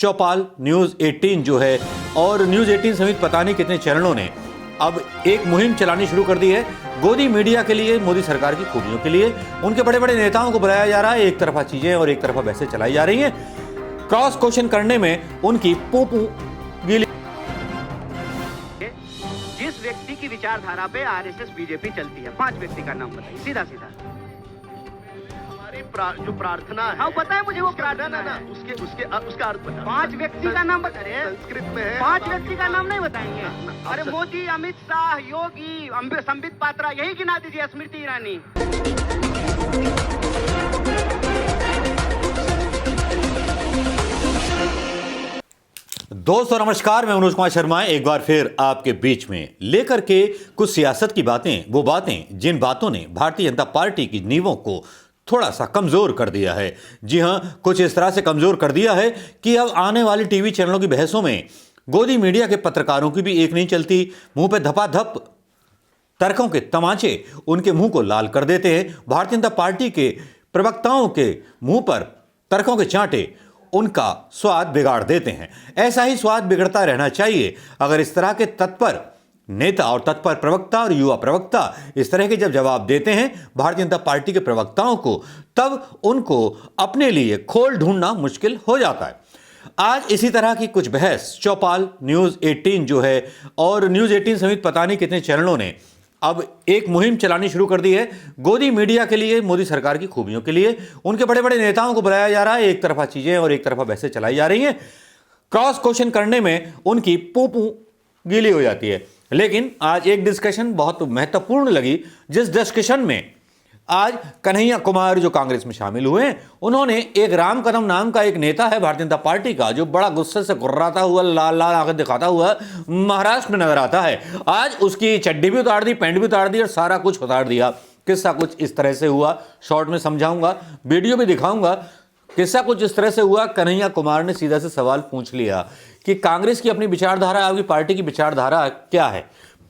चौपाल news 18 जो है और न्यूज 18 समेत पता नहीं कितने चैनलों ने अब एक मुहिम चलानी शुरू कर दी है गोदी मीडिया के लिए, मोदी सरकार की खूबियों के लिए। उनके बड़े बड़े नेताओं को बुलाया जा रहा है, एक तरफा चीजें और एक तरफा बहसें चलाई जा रही हैं। क्रॉस क्वेश्चन करने में उनकी पूपू गीली। जिस व्यक्ति की विचारधारा पे आरएसएस बीजेपी चलती है, 5 व्यक्ति का नाम बताइए, सीधा सीधा। जो प्रार्थना है, हाँ पता है मुझे, वो प्रार्थना ना उसका अर्थ बता। 5 व्यक्ति का नाम बता रहे, संस्कृत में है। 5 व्यक्ति का नाम नहीं बताएंगे? अरे मोदी, अमित शाह, योगी, संबित पात्रा, यही गिना दीजिए, स्मृति ईरानी। दोस्तों नमस्कार, मैं मनोज कुमार शर्मा एक बार फिर आपके बीच में लेकर के कुछ सियासत की बातें, वो बातें जिन बातों ने भारतीय जनता पार्टी की नींवों को थोड़ा सा कमजोर कर दिया है। जी हां, कुछ इस तरह से कमजोर कर दिया है कि अब आने वाली टीवी चैनलों की बहसों में गोदी मीडिया के पत्रकारों की भी एक नहीं चलती। मुंह पे धपाधप तर्कों के तमाचे उनके मुंह को लाल कर देते हैं। भारतीय जनता पार्टी के प्रवक्ताओं के मुंह पर तर्कों के चांटे उनका स्वाद बिगाड़ देते हैं। ऐसा ही स्वाद बिगड़ता रहना चाहिए अगर इस तरह के तत्पर नेता और तत्पर प्रवक्ता और युवा प्रवक्ता इस तरह के जब जवाब देते हैं भारतीय जनता पार्टी के प्रवक्ताओं को, तब उनको अपने लिए खोल ढूंढना मुश्किल हो जाता है। आज इसी तरह की कुछ बहस चौपाल न्यूज 18 जो है और न्यूज 18 समेत पता नहीं कितने चैनलों ने अब एक मुहिम चलानी शुरू कर दी है गोदी मीडिया के लिए, मोदी सरकार की खूबियों के लिए। उनके बड़े बड़े नेताओं को बुलाया जा रहा है, एक तरफा चीजें और एक तरफा बहसें चलाई जा रही हैं। क्रॉस क्वेश्चन करने में उनकी पूपू गीली हो जाती है। लेकिन आज एक डिस्कशन बहुत महत्वपूर्ण लगी, जिस डिस्कशन में आज कन्हैया कुमार जो कांग्रेस में शामिल हुए हैं, उन्होंने एक राम कदम नाम का एक नेता है भारतीय जनता पार्टी का, जो बड़ा गुस्से से गुर्राता हुआ, लाल लाल आंखें दिखाता हुआ महाराष्ट्र में नजर आता है। आज उसकी चड्डी भी उतार दी, पैंट भी उतार दी और सारा कुछ उतार दिया। किस्सा कुछ इस तरह से हुआ, शॉर्ट में समझाऊंगा, वीडियो भी दिखाऊंगा। किस्सा कुछ इस तरह से हुआ, कन्हैया कुमार ने सीधा से सवाल पूछ लिया कि कांग्रेस की अपनी विचारधारा, आपकी पार्टी की विचारधारा क्या है,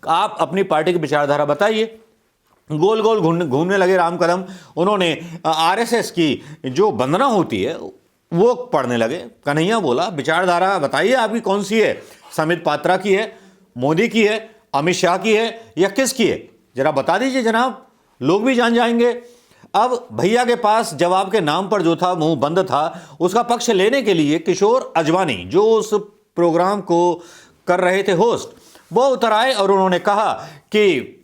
आप अपनी पार्टी की विचारधारा बताइए। गोल गोल घूमने लगे राम कदम। उन्होंने आरएसएस की जो वंदना होती है वो पढ़ने लगे। कन्हैया बोला, विचारधारा बताइए आपकी कौन सी है, संबित पात्रा की है, मोदी की है, अमित शाह की है या किसकी है, जरा बता दीजिए जनाब, लोग भी जान जाएंगे। अब भैया के पास जवाब के नाम पर जो था मुंह बंद था, उसका पक्ष लेने के लिए किशोर अजवानी जो उस प्रोग्राम को कर रहे थे होस्ट, वो उतर आए और उन्होंने कहा कि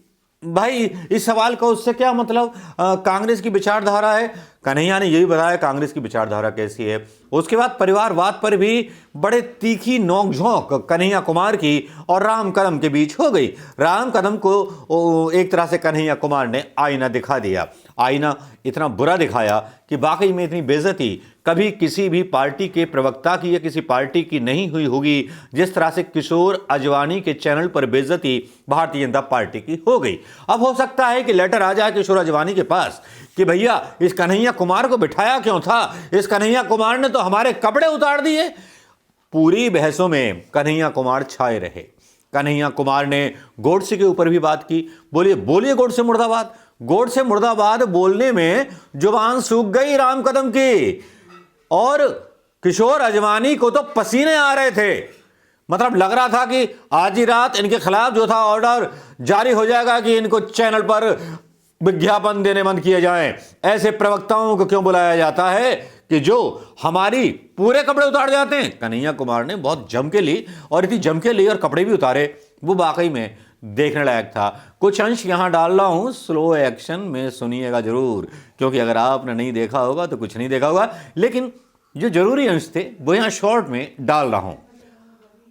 भाई इस सवाल का उससे क्या मतलब, कांग्रेस की विचारधारा है। कन्हैया ने यही बताया कांग्रेस की विचारधारा कैसी है। उसके बाद परिवारवाद पर भी बड़े तीखी नोकझोंक कन्हैया कुमार की और राम कदम के बीच हो गई। राम कदम को एक तरह से कन्हैया कुमार ने आईना दिखा दिया। आईना इतना बुरा दिखाया कि वाकई में इतनी बेइज्जती कभी किसी भी पार्टी के प्रवक्ता की या किसी पार्टी की नहीं हुई होगी, जिस तरह से किशोर अजवानी के चैनल पर बेइज्जती भारतीय जनता पार्टी की हो गई। अब हो सकता है कि लेटर आ जाए किशोर अजवानी के पास कि भैया इस कन्हैया कुमार को बिठाया क्यों था, इस कन्हैया कुमार ने तो हमारे कपड़े उतार दिए। पूरी बहसों में कन्हैया कुमार छाए रहे। कन्हैया कुमार ने गोडसे के ऊपर भी बात की। बोलिए गोडसे मुर्दाबाद। गोडसे मुर्दाबाद बोलने में जुबान सूख गई राम कदम की, और किशोर अजवानी को तो पसीने आ रहे थे। मतलब लग रहा था कि आज ही रात इनके खिलाफ जो था ऑर्डर जारी हो जाएगा कि इनको चैनल पर विज्ञापन देने बंद किए जाएं। ऐसे प्रवक्ताओं को क्यों बुलाया जाता है कि जो हमारी पूरे कपड़े उतार जाते हैं। कन्हैया कुमार ने बहुत जम के ली, और इतनी जम के ली और कपड़े भी उतारे, वो वाकई में देखने लायक था। कुछ अंश यहां डाल रहा हूं स्लो एक्शन में, सुनिएगा जरूर, क्योंकि अगर आपने नहीं देखा होगा तो कुछ नहीं देखा होगा। लेकिन जो जरूरी अंश थे वो यहां शॉर्ट में डाल रहा हूं।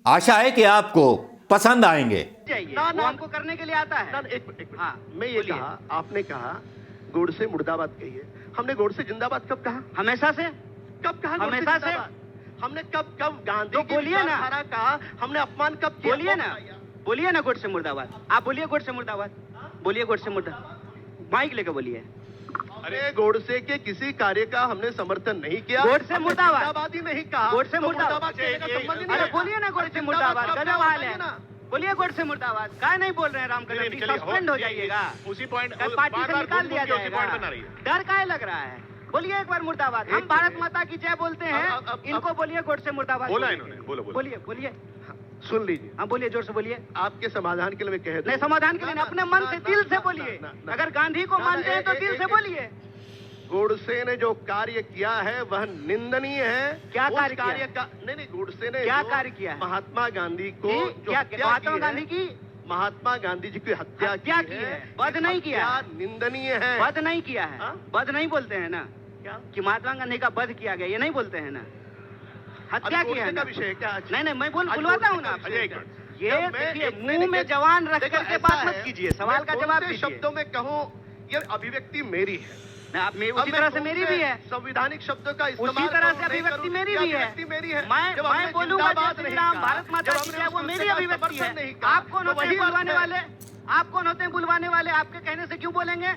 आशा है कि आपको पसंद आएंगे। वो हमको करने के लिए आता है। एक मैं ये कहा, आपने कहा गोडसे मुर्दाबाद कहिए, हमने गोडसे जिंदाबाद कब कहा? हमेशा से। कब कहा? हमेशा से। हमने कब गांधी तो की बोलिए ना, विचारधारा कहा, हमने अपमान कब किया? बोलिए ना गोडसे मुर्दाबाद। आप बोलिए गोडसे मुर्दाबाद, बोलिए गोडसे मुर्दाबाद, माइक लेकर बोलिए। अरे गोडसे के किसी कार्य का हमने समर्थन नहीं किया। गोडसे मुर्दाबाद ही नहीं कहा। गोडसे मुर्दाबाद। अरे बोलिए ना गोडसे मुर्दाबाद, गजब हाल है। बोलिए गोडसे मुर्दाबाद। काय नहीं बोल रहे हैं राम कदम जी, सस्पेंड हो जाइएगा, उसी पॉइंट पार्टी से निकाल दिया जाएगा। डर काय लग रहा है? बोलिए एक बार मुर्दाबाद। हम भारत माता की जय बोलते हैं, इनको बोलिए गोडसे मुर्दाबाद। बोला इन्होंने, बोलिए बोलिए। सुन लीजिए, हाँ बोलिए, जोर से बोलिए। आपके समाधान के लिए मैं कह दूं। नहीं, समाधान के लिए नहीं, अपने मन से, दिल से बोलिए। अगर गांधी को मानते हैं तो दिल से बोलिए। गोडसे ने जो कार्य किया है वह निंदनीय है। क्या उस कार्य किया है? का नहीं, गोडसे ने क्या जो कार्य किया है? महात्मा गांधी को जी, जो क्या हत्या महात्मा की है, गांधी की महात्मा गांधी जी की हत्या हत्या की है, वध नहीं किया है। निंदनीय है। वध नहीं किया है, हाँ? वध नहीं बोलते हैं ना, क्या कि महात्मा गांधी का वध किया गया, ये नहीं बोलते हैं ना, हत्या अभी की है गोडसे ना। का विषय है क्या आज? नहीं नहीं, मैं आज बुलवाता हूँ गोडसे ना का आपसे। विषय है। ये जब मैं देखिए, एक मुंह में मिनट- जवान रख देखो, करके ऐसा बात मत है, कीजिए, सवाल मैं का कौन जवाब से दीजिए। शब्दों में कहूँ, ये अभिव्यक्ति मेरी है। उसी अब मैं तरह से कौन मेरी भी है, संवैधानिक शब्दों का इस्तेमाल उसी तरह करूं, से नहीं अभिव्यक्ति करूं, मेरी ये भी है। अभिव्यक्ति मेरी है। मैं जब हमने बोलूंगा जिंदाबाद जय नहीं श्री राम, कहा, भारत माता जब की हमने जय, वो उसके मेरी का अभिव्यक्ति समर्थन नहीं है। कहा, आप कौन तो होते हैं वही बात बुलवाने है। वाले? आप कौन होते हैं बुलवाने वाले? आपके कहने से क्यों बोलेंगे?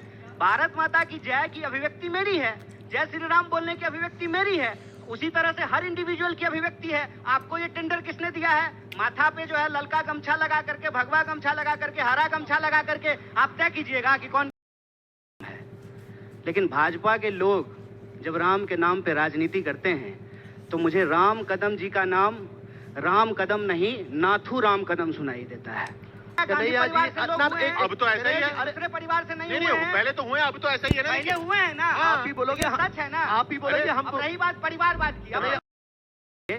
भारत माता की जय की अभिव्यक्ति मेरी है, जय श्री राम बोलने की अभिव्यक्ति मेरी है, उसी तरह से हर इंडिविजुअल की अभिव्यक्ति है। आपको ये टेंडर किसने दिया है? माथा पे जो है ललका गमछा लगा करके, भगवा गमछा लगा करके, हरा गमछा लगा करके आप तय कीजिएगा कि कौन है। लेकिन भाजपा के लोग जब राम के नाम पे राजनीति करते हैं तो मुझे राम कदम जी का नाम राम कदम नहीं, नाथू राम कदम सुनाई देता है। गांधी कन्हैया परिवार जी, से लोग अब हुए हैं, अब तो ऐसा ही है। दूसरे परिवार से नहीं नहीं हुए नहीं, हैं। पहले तो हुए, अब तो ऐसा ही है ना। पहले हुए हैं ना। आप ही बोलोगे, लेकिन सच है ना, आप ही बोलोगे, हम अब तो- रही बात परिवारवाद की। अब नहीं।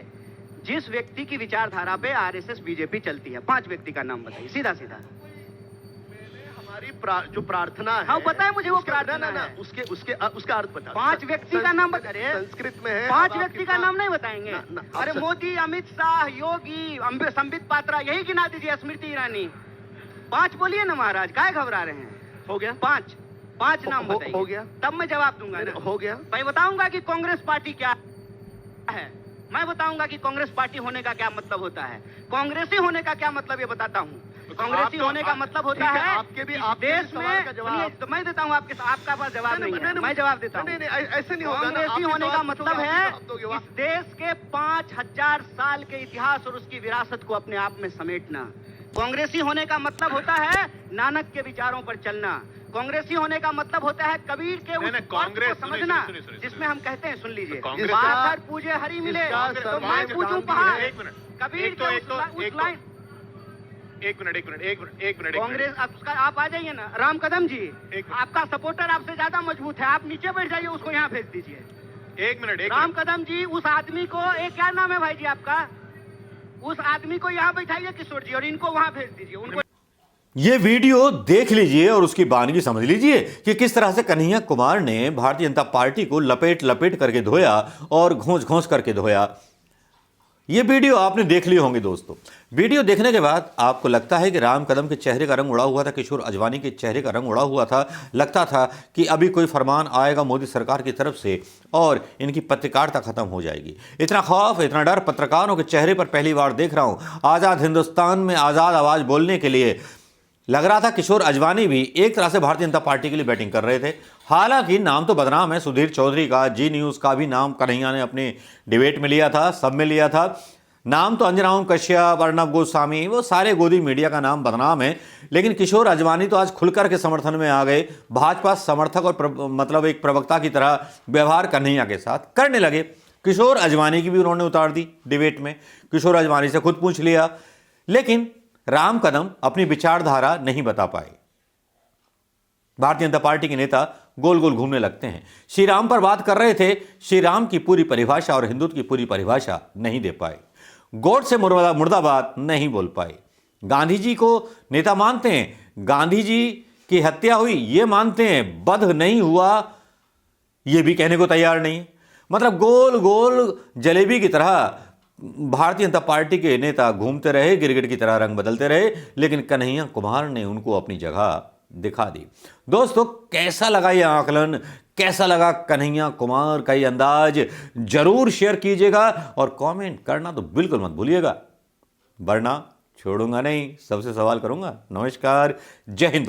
जिस व्यक्ति की विचारधारा पे आरएसएस बीजेपी चलती है, 5 व्यक्ति का नाम बताइए, सीधा सीधा। हमारी जो प्रार्थना है, हाँ, पता है मुझे वो उसका- प्रार्थना ना, है। उसका अर्थ बता। 5 व्यक्ति का नाम बता रहे, संस्कृत में है। 5 अब व्यक्ति आपके का पास- नाम नहीं बताएंगे? ना, ना, अरे आप- मोदी, अमित शाह, योगी, संबित पात्रा, यही गिना दीजिए, स्मृति ईरानी। 5 बोलिए ना महाराज, काहे घबरा रहे हैं? हो गया, 5 नाम हो बताइए। गया। तब मैं जवाब दूंगा ना। हो गया। मैं बताऊंगा कि कांग्रेस पार्टी क्या है, मैं बताऊंगा कि कांग्रेस पार्टी होने का क्या मतलब होता है, कांग्रेसी होने का क्या मतलब, ये बताता हूँ। कांग्रेसी होने का मतलब होता ठीक है, है आपके भी- कि आपके भी देश सवाल का में, जवाब- सुनिए, तो मैं देता हूँ आपका पास जवाब नहीं है, मैं जवाब देता हूँ। नहीं, ऐसे नहीं होगा ना। कांग्रेसी आप ही होने जवाब का पूछोगे, मतलब आप ही है जवाब दोगे, इस देश के 5000 साल के इतिहास और उसकी विरासत को अपने आप में समेटना। कांग्रेसी होने का मतलब होता है नानक के विचारों पर चलना। कांग्रेसी होने का मतलब होता है कबीर के उस नहीं, अर्थ कांग्रेस- को समझना, सुनिए। जिसमें हम कहते हैं, सुन लीजिए, कांग्रेस- पाथर पूजे हरि मिले, इसका तो मैं सर्वांग पूजूं गांधी पहाड़। है। एक मिनट, कबीर एक तो- के एक तो- उस एक तो- लाइन। एक मिनट। कांग्रेस आप आ जाइए ना, राम कदम जी, एक- आपका सपोर्टर आपसे ज्यादा मजबूत है, आप नीचे बैठ जाइए, उसको यहाँ भेज दीजिए। एक मिनट राम कदम जी, उस आदमी को, एक क्या नाम है भाई जी आपका, उस आदमी को यहाँ बैठाइए किशोर जी, और इनको वहाँ भेज दीजिए। उनको ये वीडियो देख लीजिए और उसकी बानगी समझ लीजिए कि किस तरह से कन्हैया कुमार ने भारतीय जनता पार्टी को लपेट लपेट करके धोया और घोंस घोंस करके धोया। ये वीडियो आपने देख लिए होंगे दोस्तों। वीडियो देखने के बाद आपको लगता है कि राम कदम के चेहरे का रंग उड़ा हुआ था, किशोर अजवानी के चेहरे का रंग उड़ा हुआ था। लगता था कि अभी कोई फरमान आएगा मोदी सरकार की तरफ से और इनकी पत्रकारिता खत्म हो जाएगी। इतना खौफ, इतना डर पत्रकारों के चेहरे पर पहली बार देख रहा हूं। आज़ाद हिंदुस्तान में आज़ाद आवाज़ बोलने के लिए लग रहा था किशोर अजवानी भी एक तरह से भारतीय जनता पार्टी के लिए बैटिंग कर रहे थे। हालांकि नाम तो बदनाम है, सुधीर चौधरी का, जी न्यूज़ का भी नाम कन्हैया ने अपने डिबेट में लिया था, सब में लिया था। नाम तो अंजना ओम कश्यप, अर्नब गोस्वामी, वो सारे गोदी मीडिया का नाम बदनाम है। लेकिन किशोर अजवानी तो आज खुलकर के समर्थन में आ गए। भाजपा समर्थक और मतलब एक प्रवक्ता की तरह व्यवहार कन्हैया के साथ करने लगे। किशोर अजवानी की भी उन्होंने उतार दी डिबेट में, किशोर अजवानी से खुद पूछ लिया। लेकिन राम कदम अपनी विचारधारा नहीं बता पाए। भारतीय जनता पार्टी के नेता गोल गोल घूमने लगते हैं। श्री राम पर बात कर रहे थे, श्री राम की पूरी परिभाषा और हिंदुत्व की पूरी परिभाषा नहीं दे पाए। गॉड से मुर्दाबाद नहीं बोल पाए। गांधी जी को नेता मानते हैं, गांधी जी की हत्या हुई ये मानते हैं, वध नहीं हुआ ये भी कहने को तैयार नहीं। मतलब गोल गोल जलेबी की तरह भारतीय जनता पार्टी के नेता घूमते रहे, गिरगिट की तरह रंग बदलते रहे, लेकिन कन्हैया कुमार ने उनको अपनी जगह दिखा दी। दोस्तों, कैसा लगा ये आकलन, कैसा लगा कन्हैया कुमार का ये अंदाज, जरूर शेयर कीजिएगा और कमेंट करना तो बिल्कुल मत भूलिएगा, वरना छोड़ूंगा नहीं, सबसे सवाल करूंगा। नमस्कार, जय हिंद।